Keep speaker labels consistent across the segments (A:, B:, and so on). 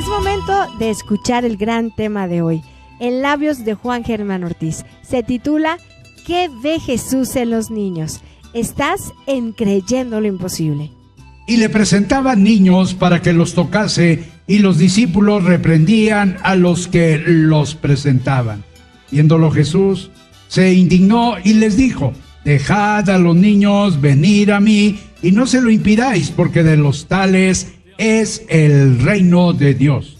A: Es momento de escuchar el gran tema de hoy, en labios de Juan Germán Ortiz. Se titula ¿Qué ve Jesús en los niños? Estás en Creyendo lo Imposible.
B: Y le presentaban niños para que los tocase, y los discípulos reprendían a los que los presentaban. Viéndolo Jesús, se indignó y les dijo: dejad a los niños venir a mí, y no se lo impidáis, porque de los tales es el reino de Dios.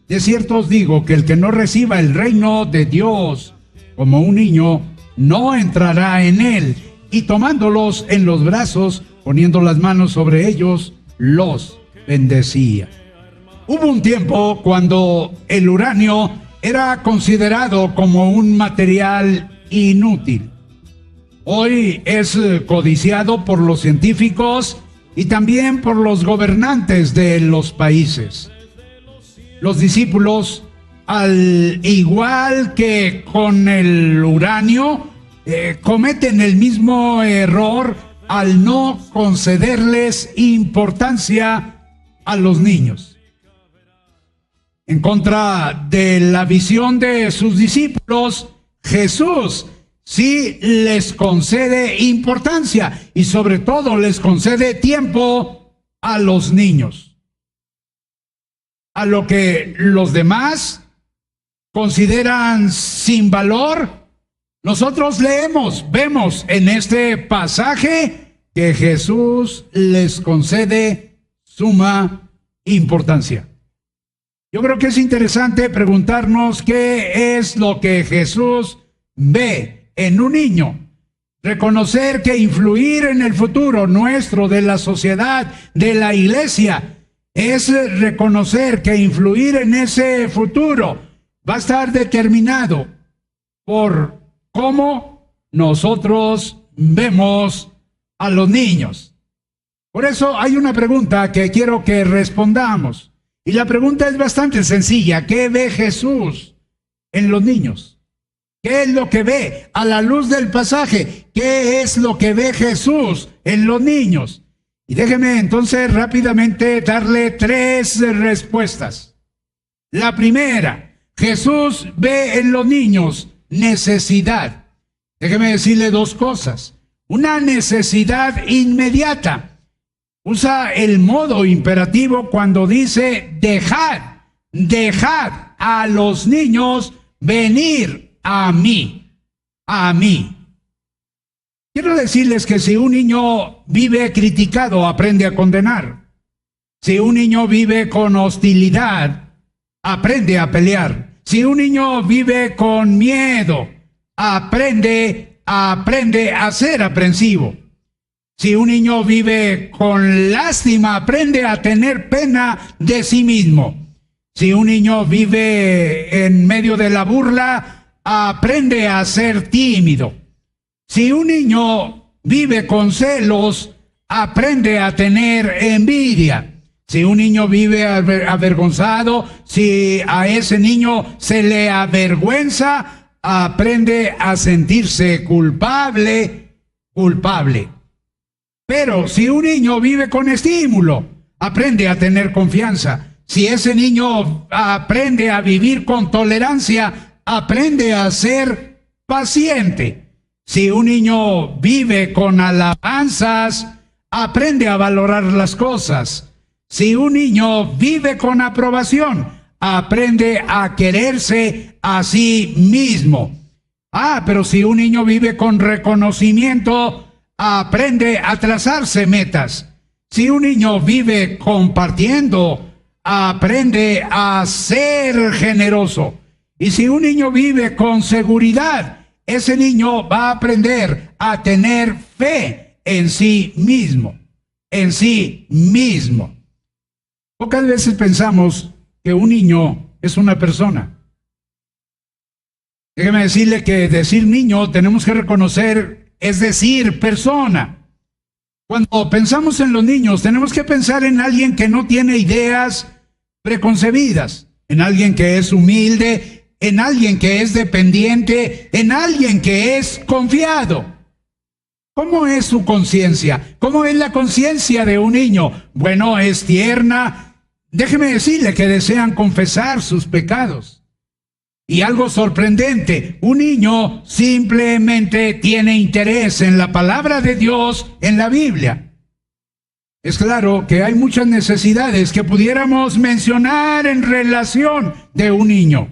B: De cierto os digo que el que no reciba el reino de Dios como un niño, no entrará en él. Y tomándolos en los brazos, poniendo las manos sobre ellos, los bendecía. Hubo un tiempo cuando el uranio era considerado como un material inútil. Hoy es codiciado por los científicos y también por los gobernantes de los países. Los discípulos, al igual que con el uranio, cometen el mismo error al no concederles importancia a los niños. En contra de la visión de sus discípulos, Jesús sí les concede importancia y sobre todo les concede tiempo a los niños. A lo que los demás consideran sin valor, nosotros vemos en este pasaje que Jesús les concede suma importancia. Yo creo que es interesante preguntarnos qué es lo que Jesús ve en un niño. Reconocer que influir en el futuro nuestro, de la sociedad, de la iglesia, es reconocer que influir en ese futuro va a estar determinado por cómo nosotros vemos a los niños. Por eso hay una pregunta que quiero que respondamos. Y la pregunta es bastante sencilla. ¿Qué ve Jesús en los niños? ¿Qué es lo que ve a la luz del pasaje? ¿Qué es lo que ve Jesús en los niños? Y déjeme entonces rápidamente darle 3 respuestas. La primera, Jesús ve en los niños necesidad. Déjeme decirle 2 cosas. Una necesidad inmediata. Usa el modo imperativo cuando dice dejad a los niños venir a mí. Quiero decirles que si un niño vive criticado, aprende a condenar. Si un niño vive con hostilidad, aprende a pelear. Si un niño vive con miedo, aprende a ser aprensivo. Si un niño vive con lástima, aprende a tener pena de sí mismo. Si un niño vive en medio de la burla, aprende a ser tímido. Si un niño vive con celos, aprende a tener envidia. Si un niño vive avergonzado, si a ese niño se le avergüenza, aprende a sentirse culpable. Pero si un niño vive con estímulo, aprende a tener confianza. Si ese niño aprende a vivir con tolerancia, aprende a ser paciente. Si un niño vive con alabanzas, aprende a valorar las cosas. Si un niño vive con aprobación, aprende a quererse a sí mismo. Pero si un niño vive con reconocimiento, aprende a trazarse metas. Si un niño vive compartiendo, aprende a ser generoso. Y si un niño vive con seguridad, ese niño va a aprender a tener fe en sí mismo. Pocas veces pensamos que un niño es una persona. Déjeme decirle que decir niño tenemos que reconocer, es decir, persona. Cuando pensamos en los niños, tenemos que pensar en alguien que no tiene ideas preconcebidas, en alguien que es humilde, en alguien que es dependiente, en alguien que es confiado. ¿Cómo es su conciencia? ¿Cómo es la conciencia de un niño? Bueno, es tierna, déjeme decirle que desean confesar sus pecados. Y algo sorprendente, un niño simplemente tiene interés en la palabra de Dios, en la Biblia. Es claro que hay muchas necesidades que pudiéramos mencionar en relación de un niño.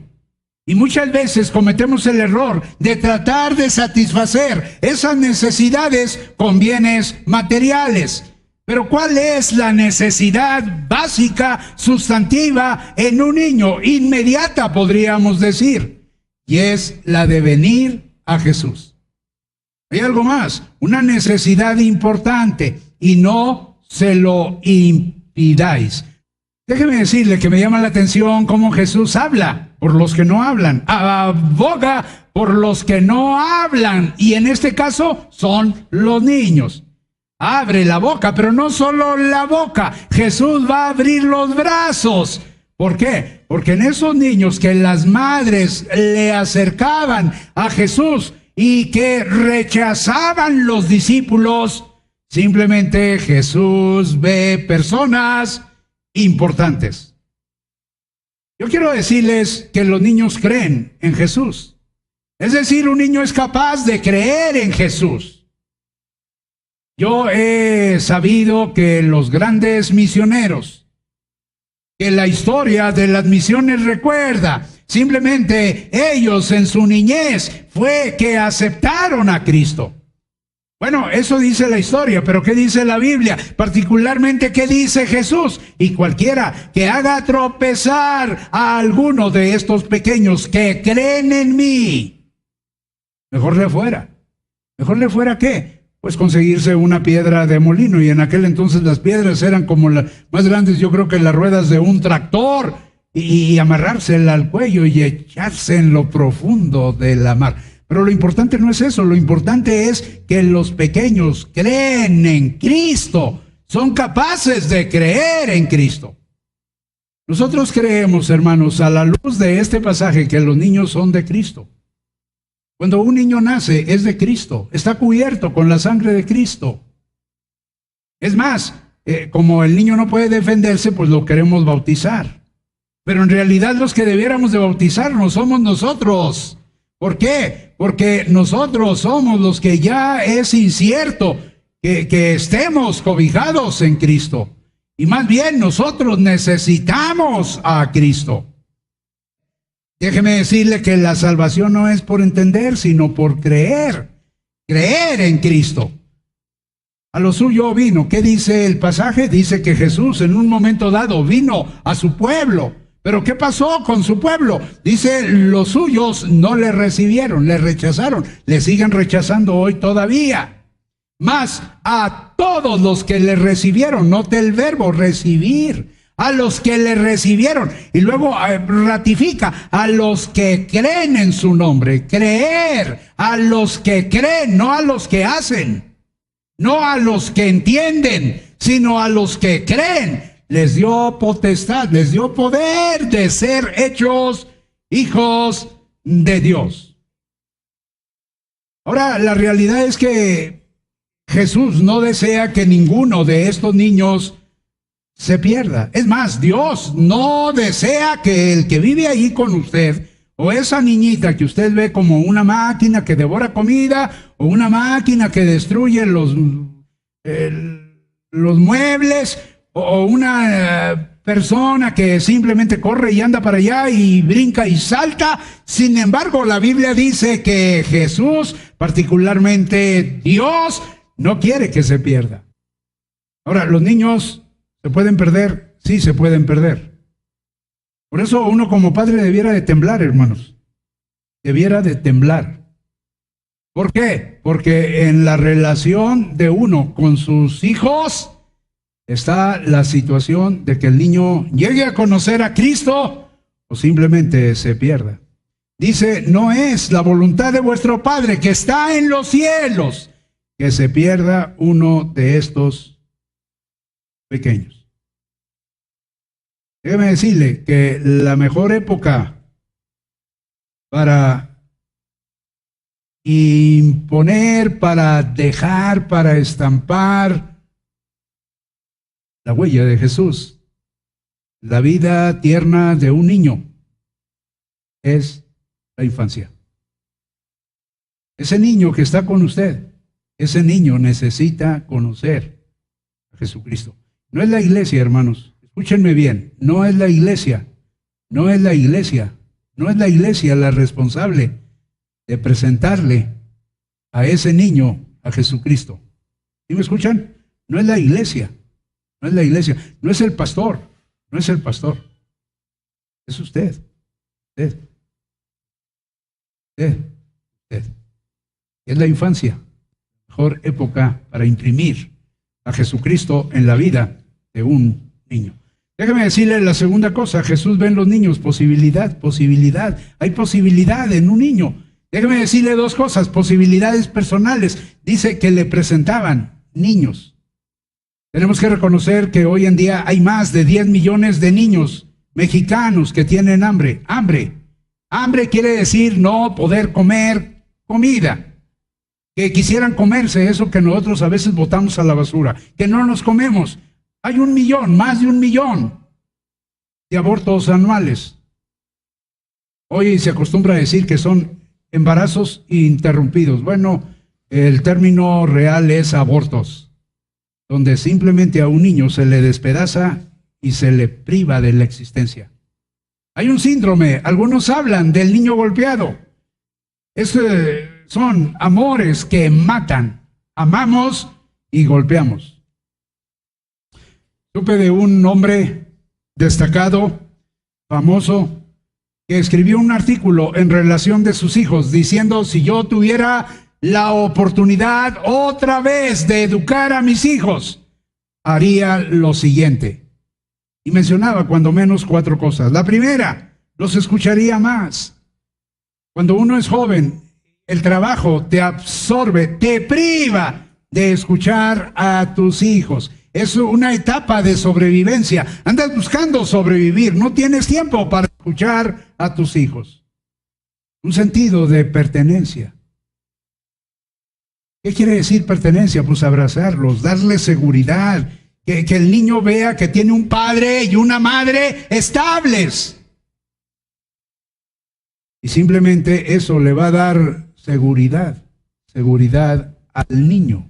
B: Y muchas veces cometemos el error de tratar de satisfacer esas necesidades con bienes materiales. Pero ¿cuál es la necesidad básica, sustantiva en un niño? Inmediata, podríamos decir. Y es la de venir a Jesús. Hay algo más, una necesidad importante, y no se lo impidáis. Déjeme decirle que me llama la atención cómo Jesús habla por los que no hablan, aboga por los que no hablan, y en este caso son los niños. Abre la boca, pero no solo la boca, Jesús va a abrir los brazos. ¿Por qué? Porque en esos niños que las madres le acercaban a Jesús y que rechazaban los discípulos, simplemente Jesús ve personas importantes. Yo quiero decirles que los niños creen en Jesús. Es decir, un niño es capaz de creer en Jesús. Yo he sabido que los grandes misioneros, que la historia de las misiones recuerda, simplemente ellos en su niñez fue que aceptaron a Cristo. Bueno, eso dice la historia, pero ¿qué dice la Biblia? Particularmente, ¿qué dice Jesús? Y cualquiera que haga tropezar a alguno de estos pequeños que creen en mí, mejor le fuera. ¿Mejor le fuera qué? Pues conseguirse una piedra de molino, y en aquel entonces las piedras eran como las más grandes, yo creo que las ruedas de un tractor, y amarrársela al cuello y echarse en lo profundo de la mar. Pero lo importante no es eso, lo importante es que los pequeños creen en Cristo, son capaces de creer en Cristo. Nosotros creemos, hermanos, a la luz de este pasaje, que los niños son de Cristo. Cuando un niño nace, es de Cristo, está cubierto con la sangre de Cristo. Es más, como el niño no puede defenderse, pues lo queremos bautizar. Pero en realidad los que debiéramos de bautizarnos somos nosotros. ¿Por qué? Porque nosotros somos los que ya es incierto que estemos cobijados en Cristo. Y más bien nosotros necesitamos a Cristo. Déjeme decirle que la salvación no es por entender, sino por creer. Creer en Cristo. A lo suyo vino. ¿Qué dice el pasaje? Dice que Jesús en un momento dado vino a su pueblo. ¿Pero qué pasó con su pueblo? Dice, los suyos no le recibieron, le rechazaron. Le siguen rechazando hoy todavía. Mas a todos los que le recibieron, note el verbo recibir. A los que le recibieron, y luego ratifica, a los que creen en su nombre. Creer, a los que creen, no a los que hacen, no a los que entienden, sino a los que creen. Les dio potestad, les dio poder de ser hechos hijos de Dios. Ahora, la realidad es que Jesús no desea que ninguno de estos niños se pierda. Es más, Dios no desea que el que vive ahí con usted, o esa niñita que usted ve como una máquina que devora comida, o una máquina que destruye los muebles, o una persona que simplemente corre y anda para allá y brinca y salta. Sin embargo, la Biblia dice que Jesús, particularmente Dios, no quiere que se pierda. Ahora, los niños ¿se pueden perder? Sí, se pueden perder. Por eso uno como padre debiera de temblar, hermanos. Debiera de temblar. ¿Por qué? Porque en la relación de uno con sus hijos está la situación de que el niño llegue a conocer a Cristo o simplemente se pierda. Dice, no es la voluntad de vuestro Padre que está en los cielos que se pierda uno de estos pequeños. Déjeme decirle que la mejor época para imponer, para dejar, para estampar la huella de Jesús La vida tierna de un niño es la infancia. Ese niño que está con usted, ese niño necesita conocer a Jesucristo. No es la iglesia, hermanos. Escúchenme bien. No es la iglesia. No es la iglesia. No es la iglesia la responsable de presentarle a ese niño a Jesucristo. ¿Sí me escuchan? No es la iglesia. No es la iglesia. No es el pastor. No es el pastor. Es usted. Usted. Es la infancia, mejor época para imprimir a Jesucristo en la vida de un niño. Déjame decirle la segunda cosa. Jesús ve en los niños posibilidad. Hay posibilidad en un niño. Déjame decirle dos cosas, posibilidades personales. Dice que le presentaban niños. Tenemos que reconocer que hoy en día hay más de 10 millones de niños mexicanos que tienen hambre. Hambre quiere decir no poder comer comida. Que quisieran comerse eso que nosotros a veces botamos a la basura, que no nos comemos. Hay 1 millón, más de 1 millón de abortos anuales. Hoy se acostumbra a decir que son embarazos interrumpidos. Bueno, el término real es abortos, donde simplemente a un niño se le despedaza y se le priva de la existencia. Hay un síndrome, algunos hablan del niño golpeado. Son amores que matan. Amamos y golpeamos. Supe de un hombre destacado, famoso, que escribió un artículo en relación de sus hijos, diciendo: si yo tuviera la oportunidad otra vez de educar a mis hijos, haría lo siguiente. Y mencionaba cuando menos 4 cosas. La primera, los escucharía más. Cuando uno es joven, el trabajo te absorbe, te priva de escuchar a tus hijos. Es una etapa de sobrevivencia. Andas buscando sobrevivir, no tienes tiempo para escuchar a tus hijos. Un sentido de pertenencia. ¿Qué quiere decir pertenencia? Pues abrazarlos, darles seguridad, que el niño vea que tiene un padre y una madre estables. Y simplemente eso le va a dar seguridad al niño.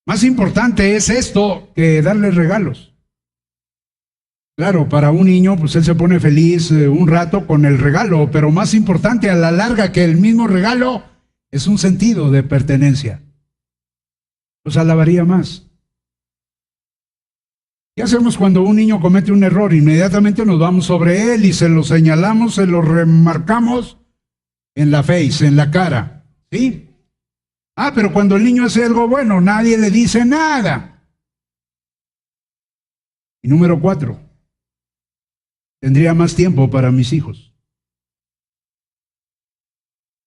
B: Más importante es esto que darle regalos. Claro, para un niño, pues él se pone feliz un rato con el regalo, pero más importante a la larga que el mismo regalo es un sentido de pertenencia. Los alabaría más. ¿Qué hacemos cuando un niño comete un error? Inmediatamente nos vamos sobre él y se lo señalamos, se lo remarcamos en la face, en la cara. ¿Sí? Pero cuando el niño hace algo bueno, nadie le dice nada. Y número 4, tendría más tiempo para mis hijos.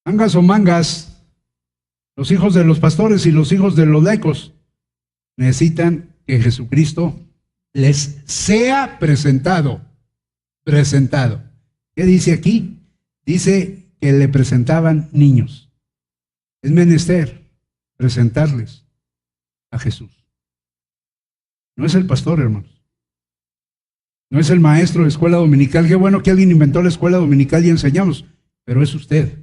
B: Mangas o mangas, los hijos de los pastores y los hijos de los laicos necesitan que Jesucristo les sea presentado. ¿Qué dice aquí? Dice que le presentaban niños. Es menester presentarles a Jesús. No es el pastor, hermanos. No es el maestro de escuela dominical. Qué bueno que alguien inventó la escuela dominical y enseñamos. Pero es usted.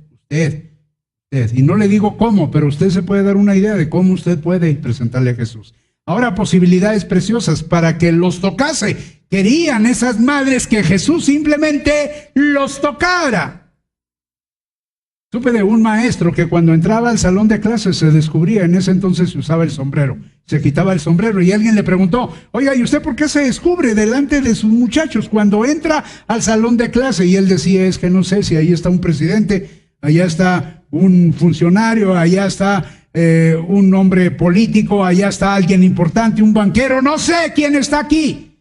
B: Y no le digo cómo, pero usted se puede dar una idea de cómo usted puede presentarle a Jesús. Ahora, posibilidades preciosas para que los tocase. Querían esas madres que Jesús simplemente los tocara. Supe de un maestro que cuando entraba al salón de clases se descubría, en ese entonces se usaba el sombrero, se quitaba el sombrero y alguien le preguntó: oiga, ¿y usted por qué se descubre delante de sus muchachos cuando entra al salón de clase? Y él decía: es que no sé si ahí está un presidente, allá está un funcionario, allá está un hombre político, allá está alguien importante, un banquero, no sé quién está aquí.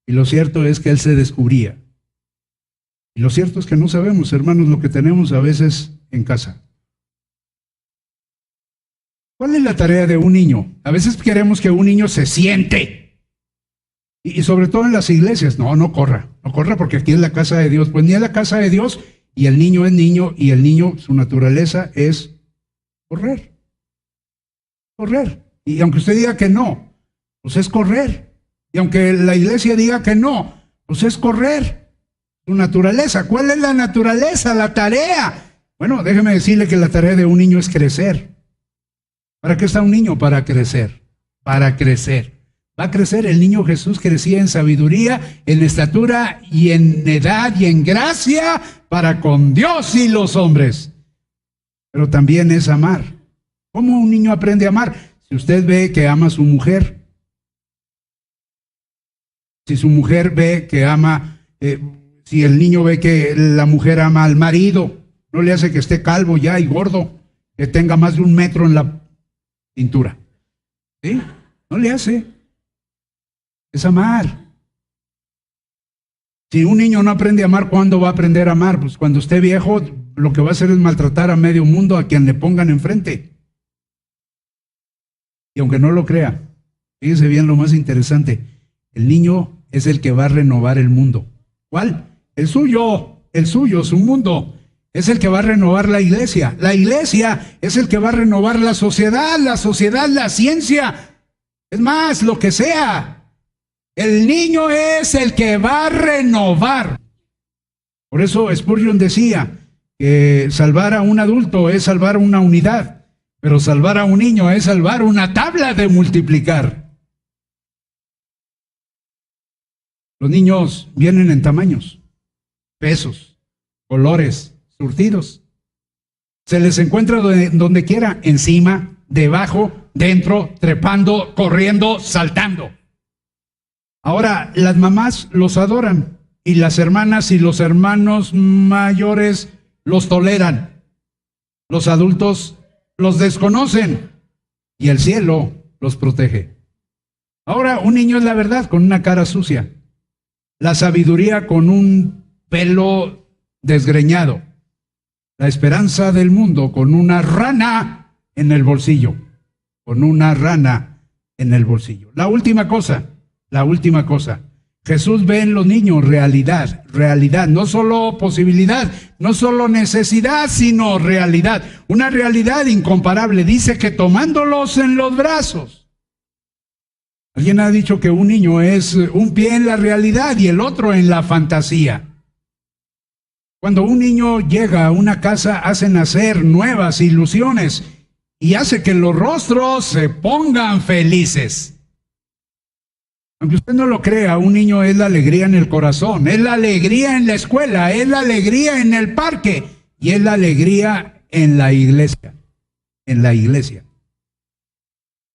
B: Y lo cierto es que él se descubría. Y lo cierto es que no sabemos, hermanos, lo que tenemos a veces en casa. ¿Cuál es la tarea de un niño? A veces queremos que un niño se siente. Y sobre todo en las iglesias. No corra porque aquí es la casa de Dios. Pues ni es la casa de Dios, y el niño es niño, y el niño, su naturaleza es correr. Y aunque usted diga que no, pues es correr. Y aunque la iglesia diga que no, pues es correr su naturaleza. ¿Cuál es la naturaleza? La tarea. Bueno, déjeme decirle que la tarea de un niño es crecer. ¿Para qué está un niño? Para crecer. Para crecer. Va a crecer. El niño Jesús crecía en sabiduría, en estatura y en edad y en gracia para con Dios y los hombres. Pero también es amar. ¿Cómo un niño aprende a amar? Si usted ve que ama a su mujer, si su mujer ve que ama, si el niño ve que la mujer ama al marido, no le hace que esté calvo ya y gordo, que tenga más de 1 metro en la cintura. ¿Sí? No le hace. Es amar. Si un niño no aprende a amar, ¿cuándo va a aprender a amar? Pues cuando esté viejo, lo que va a hacer es maltratar a medio mundo, a quien le pongan enfrente. Y aunque no lo crea, fíjese bien lo más interesante, el niño es el que va a renovar el mundo. ¿Cuál? El suyo, su mundo. Es el que va a renovar la iglesia. La iglesia es el que va a renovar la sociedad, la ciencia. Es más, lo que sea. El niño es el que va a renovar. Por eso Spurgeon decía que salvar a un adulto es salvar una unidad, pero salvar a un niño es salvar una tabla de multiplicar. Los niños vienen en tamaños, pesos, colores, surtidos. Se les encuentra donde quiera, encima, debajo, dentro, trepando, corriendo, saltando. Ahora, las mamás los adoran y las hermanas y los hermanos mayores los toleran. Los adultos los desconocen y el cielo los protege. Ahora, un niño es la verdad con una cara sucia, la sabiduría con un pelo desgreñado, la esperanza del mundo con una rana en el bolsillo, con una rana en el bolsillo. La última cosa, Jesús ve en los niños realidad, no solo posibilidad, no solo necesidad, sino realidad, una realidad incomparable. Dice que tomándolos en los brazos. Alguien ha dicho que un niño es un pie en la realidad y el otro en la fantasía. Cuando un niño llega a una casa, hace nacer nuevas ilusiones y hace que los rostros se pongan felices. Aunque usted no lo crea, un niño es la alegría en el corazón, es la alegría en la escuela, es la alegría en el parque y es la alegría en la iglesia.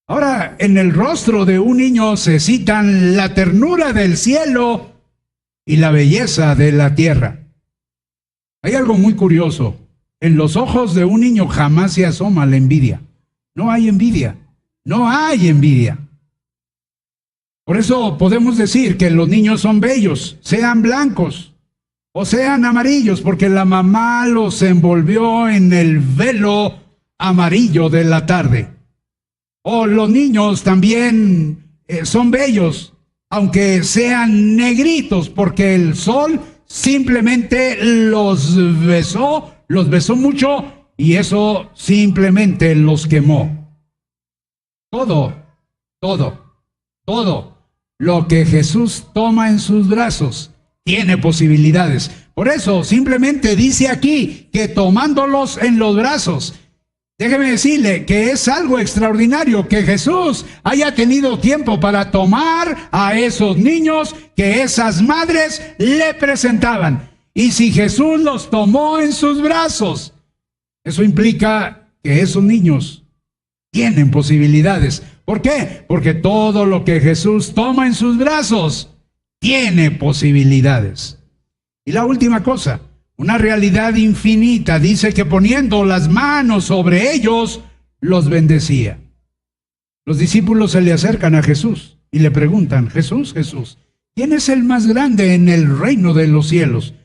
B: Ahora, en el rostro de un niño se citan la ternura del cielo y la belleza de la tierra. Hay algo muy curioso. En los ojos de un niño jamás se asoma la envidia. No hay envidia. Por eso podemos decir que los niños son bellos, sean blancos o sean amarillos, porque la mamá los envolvió en el velo amarillo de la tarde. O los niños también son bellos, aunque sean negritos, porque el sol simplemente los besó mucho y eso simplemente los quemó. Todo lo que Jesús toma en sus brazos tiene posibilidades. Por eso simplemente dice aquí que tomándolos en los brazos. Déjeme decirle que es algo extraordinario que Jesús haya tenido tiempo para tomar a esos niños que esas madres le presentaban. Y si Jesús los tomó en sus brazos, eso implica que esos niños tienen posibilidades. ¿Por qué? Porque todo lo que Jesús toma en sus brazos tiene posibilidades. Y la última cosa, una realidad infinita, dice que poniendo las manos sobre ellos, los bendecía. Los discípulos se le acercan a Jesús y le preguntan, Jesús, ¿quién es el más grande en el reino de los cielos?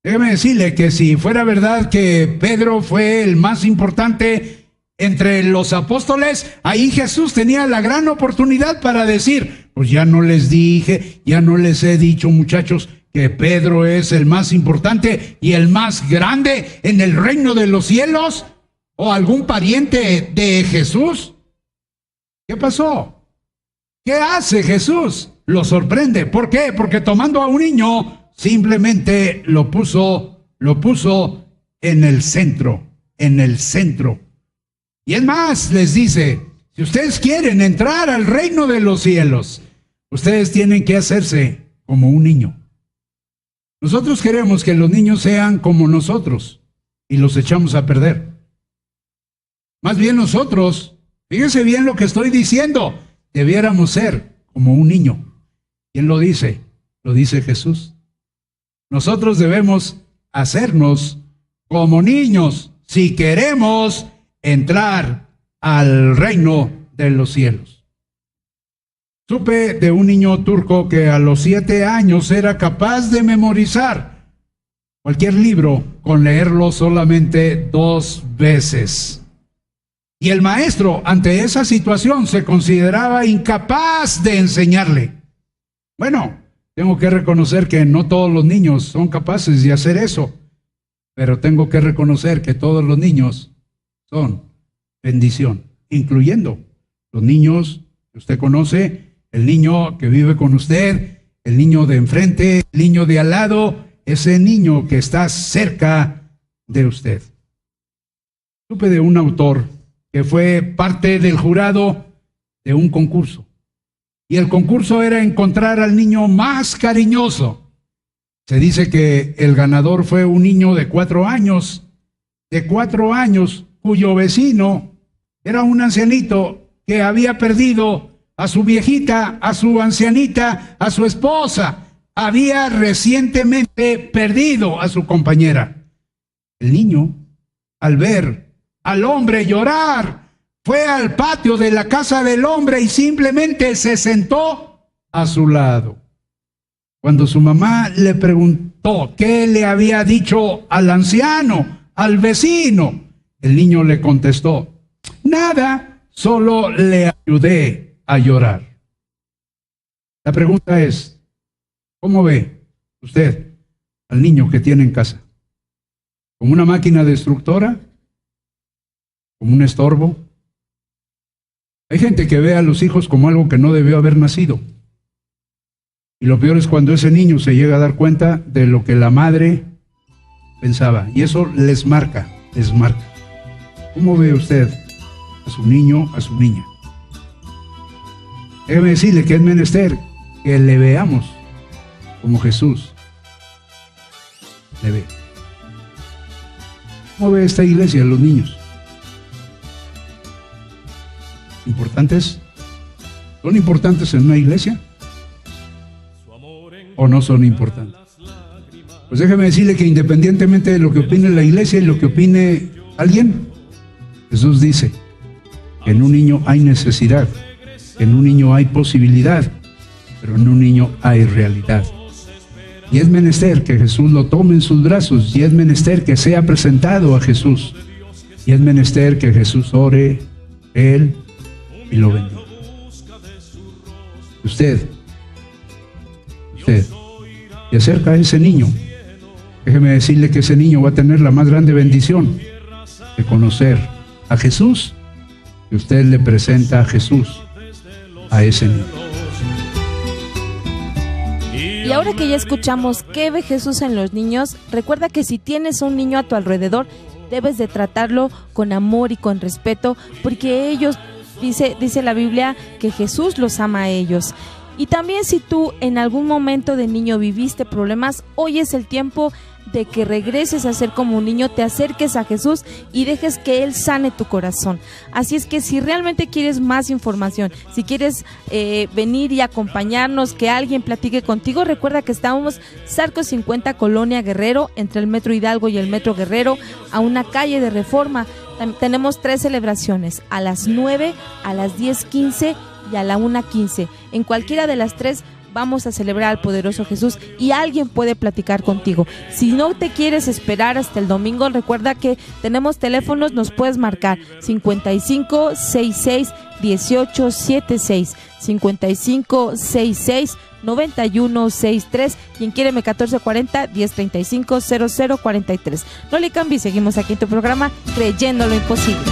B: Déjeme decirle que si fuera verdad que Pedro fue el más importante entre los apóstoles, ahí Jesús tenía la gran oportunidad para decir, pues ya no les he dicho, muchachos, que Pedro es el más importante y el más grande en el reino de los cielos, o algún pariente de Jesús. ¿Qué pasó? ¿Qué hace Jesús? lo sorprende. ¿Por qué? Porque tomando a un niño, simplemente lo puso en el centro, Y es más, les dice, si ustedes quieren entrar al reino de los cielos, ustedes tienen que hacerse como un niño. Nosotros queremos que los niños sean como nosotros y los echamos a perder. Más bien nosotros, fíjense bien lo que estoy diciendo, debiéramos ser como un niño. ¿Quién lo dice? Lo dice Jesús. Nosotros debemos hacernos como niños si queremos entrar al reino de los cielos. Supe de un niño turco que a los 7 años era capaz de memorizar cualquier libro con leerlo solamente 2 veces. Y el maestro, ante esa situación, se consideraba incapaz de enseñarle. Bueno, tengo que reconocer que no todos los niños son capaces de hacer eso, pero tengo que reconocer que todos los niños son bendición, incluyendo los niños que usted conoce, el niño que vive con usted, el niño de enfrente, el niño de al lado, ese niño que está cerca de usted. Supe de un autor que fue parte del jurado de un concurso. Y el concurso era encontrar al niño más cariñoso. Se dice que el ganador fue un niño de 4 años, cuyo vecino era un ancianito que había perdido a su viejita, a su ancianita, a su esposa. Había recientemente perdido a su compañera. El niño, al ver al hombre llorar, fue al patio de la casa del hombre y simplemente se sentó a su lado. Cuando su mamá le preguntó qué le había dicho al anciano, al vecino, el niño le contestó, nada, solo le ayudé a llorar. La pregunta es, ¿cómo ve usted al niño que tiene en casa? ¿Como una máquina destructora? ¿Como un estorbo? Hay gente que ve a los hijos como algo que no debió haber nacido. Y lo peor es cuando ese niño se llega a dar cuenta de lo que la madre pensaba. Y eso les marca. ¿Cómo ve usted a su niño, a su niña? Déjeme decirle que es menester que le veamos como Jesús le ve. ¿Cómo ve esta iglesia a los niños? ¿Importantes? ¿Son importantes en una iglesia? ¿O no son importantes? Pues déjeme decirle que independientemente de lo que opine la iglesia y lo que opine alguien, Jesús dice que en un niño hay necesidad, que en un niño hay posibilidad, pero en un niño hay realidad. Y es menester que Jesús lo tome en sus brazos, y es menester que sea presentado a Jesús, y es menester que Jesús ore él y lo bendiga. Usted se acerca a ese niño. Déjeme decirle que ese niño va a tener la más grande bendición de conocer a Jesús, y usted le presenta a Jesús a ese niño.
C: Y ahora que ya escuchamos qué ve Jesús en los niños, recuerda que si tienes un niño a tu alrededor, debes de tratarlo con amor y con respeto, porque ellos, dice la Biblia, que Jesús los ama a ellos. Y también si tú en algún momento de niño viviste problemas, hoy es el tiempo de que regreses a ser como un niño, te acerques a Jesús y dejes que Él sane tu corazón. Así es que si realmente quieres más información, si quieres venir y acompañarnos, que alguien platique contigo, recuerda que estamos Zarco 50, Colonia Guerrero, entre el Metro Hidalgo y el Metro Guerrero, a una calle de Reforma. Tenemos 3 celebraciones, a las 9, a las 10:15 y a la 1:15. En cualquiera de las 3 vamos a celebrar al poderoso Jesús y alguien puede platicar contigo. Si no te quieres esperar hasta el domingo, recuerda que tenemos teléfonos, nos puedes marcar 55 66 18 76, 55 66 91 63 y en Quíreme 1440 1035 0043. No le cambies, seguimos aquí en tu programa Creyendo lo Imposible.